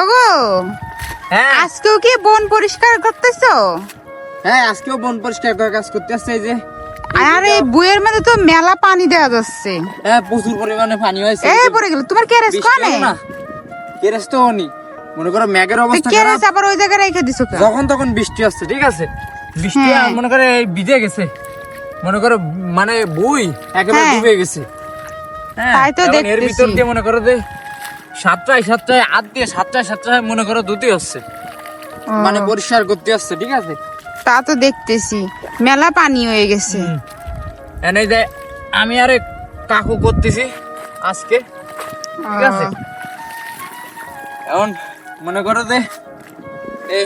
ওগো হ্যাঁ আজকেও কি বন পরিষ্কার করতেছো? হ্যাঁ আজকেও বন পরিষ্কার করার কাজ করতে আসছে এই যে। আরে বইয়ের মধ্যে তো মেলা পানি দেওয়া যাচ্ছে। হ্যাঁ প্রচুর পরিমাণে পানি হয়েছে। এই পড়ে গেল তোমার কেরেস কোনে? না কেরেস তো হয়নি, মনে করো মেঘের অবস্থা কেরেস খারাপ, আবার ওই জায়গায় রেখে দিছো কেন? যখন তখন বৃষ্টি আসছে, ঠিক আছে? বৃষ্টি হ্যাঁ। মনে করে এই ভিজে গেছে, মনে করো মানে বই একেবারে হ্যাঁ। ডুবে গেছে। হ্যাঁ তাই তো এখন এর দেখতেছি। ভিতর দিয়ে মনে করো যে সাতটায় হাত দিয়ে সাতটায় মনে করো ধুতে হচ্ছে, ও, মানে পরিষ্কার করতে আসছে, ঠিক আছে? তা তো দেখতেছি মেলা পানি হয়ে গেছে। এনে যে আমি আরে কাকু করতেছি আজকে, ঠিক আছে? এখন মনে করো যে এই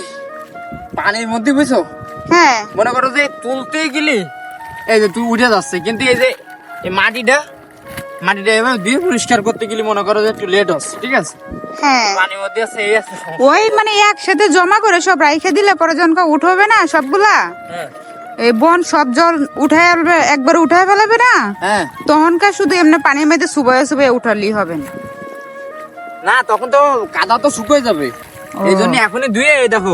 পানির মধ্যে বুঝছো, হ্যাঁ মনে করো যে তুলতেই গেলি এই যে তুই উঠে যাচ্ছে, কিন্তু এই যে এই মাটিটা এভাবে দিয়ে পরিষ্কার করতে গেলে মনে করো যে একটু লেট হচ্ছে, ঠিক আছে? হ্যাঁ পানির মধ্যে আছে এই আছে সমস্যা। ওই মানে একসাথে জমা করে সব রাইখে দিলে পরে যখন উঠবে না সবগুলা, হ্যাঁ এই বন সব জল উঠায় একবার উঠায় ফেলাবে না, হ্যাঁ তখনকার শুধু এমনি পানির মধ্যে সুবাই উঠালেই হবে না। না তখন তো কাদা তো শুকিয়ে যাবে, ও। এই জন্য এখনই ধুয়ে এই দেখো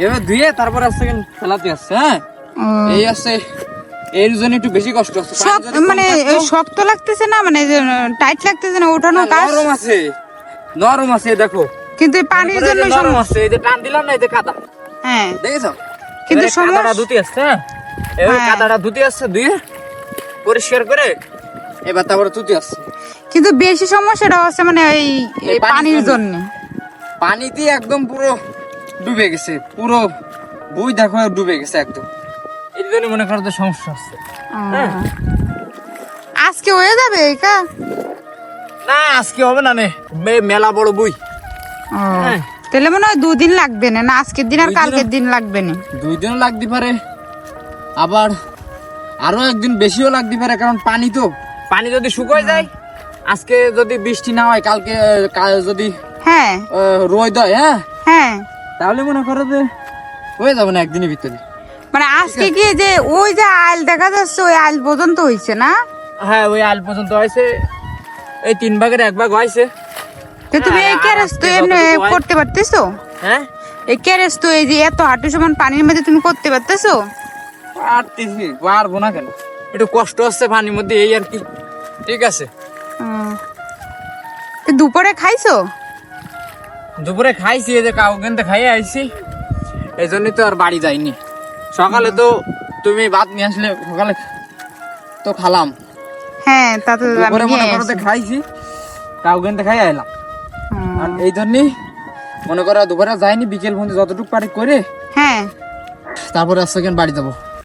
এবার ধুয়ে তারপর আসছে ফেলাতে আসছে। হ্যাঁ ও। এই আসছে, এর জন্য একটু বেশি কষ্ট হচ্ছে। সব মানে শক্ত লাগতেছে না, মানে টাইট লাগতেছে না ওঠানো কাজ, নরম আছে দেখো, কিন্তু এই পানির জন্য নরম আছে। এই যে টান দিলাম না, এই যে কাদা হ্যাঁ দেখেছো, কিন্তু এবারে কাদাটা ধুতে আসছে। হ্যাঁ এবার হ্যাঁ। কাদাটা ধুতে আসছে, ধুয়ে পরিষ্কার করে এবার তারপরে ধুতে আসছে। কিন্তু বেশি সমস্যাটা হচ্ছে মানে এই এই পানির জন্য। পানিতে একদম পুরো ডুবে গেছে, পুরো বই দেখো ডুবে গেছে একদম, এর জন্য মনে করো যে সমস্যা হচ্ছে। হ্যাঁ। আজকে হয়ে যাবে কা? না আজকে হবে না, নে মেলা বড় বই। ও, হ্যাঁ। তাহলে মনে হয় 2 দিন লাগবে না, না আজকের দিন আর 2 দিনও- কালকের দিন লাগবে না। 2 দিনও লাগতে পারে, আবার আরো একদিন বেশিও লাগতে পারে, কারণ পানি যদি শুকিয়ে যায়, আজকে যদি বৃষ্টি না হয়, কালকে যদি হ্যাঁ রোদ হয়, হ্যাঁ হ্যাঁ তাহলে মনে করো যে হয়ে যাবে না একদিনের ভিতরে। মানে আজকে কি যে ওই যে আইল দেখা যাচ্ছে ওই আইল পর্যন্ত হইছে না? হ্যাঁ ওই আল পর্যন্ত হয়েছে, এই 3 ভাগের 1 ভাগ হয়েছে। তো তুমি এই আর ক্যারেস তো আজকে এমনি যতটুকু হয়- করতে পারতেছো? হ্যাঁ এই ক্যারেস তো এই যে এত হাঁটু সমান পানির মধ্যে তুমি করতে পারতেছো? পারবো না কেন, একটু কষ্ট হচ্ছে পানির মধ্যে, এই আর কি, ঠিক আছে? তো দুপুরে খাইছো? দুপুরে খাইছি, এই যে কাউকে খাইয়ে আইছি, এই জন্যই তো আর বাড়ি যাইনি। সকালে তো তুমি ভাত নিয়ে আসলে, সকালে তো খালাম, হ্যাঁ তা তো আমি দুপুরে মনে নিয়ে করো যে আসি। খাইছি, কাউকে খাইয়ে আইলাম। হুম। আর এই জন্যই মনে করো দুপুরে যাইনি, বিকেল পর্যন্ত যতটুকু পারি করে হ্যাঁ তারপরে আজকে বাড়ি যাবো।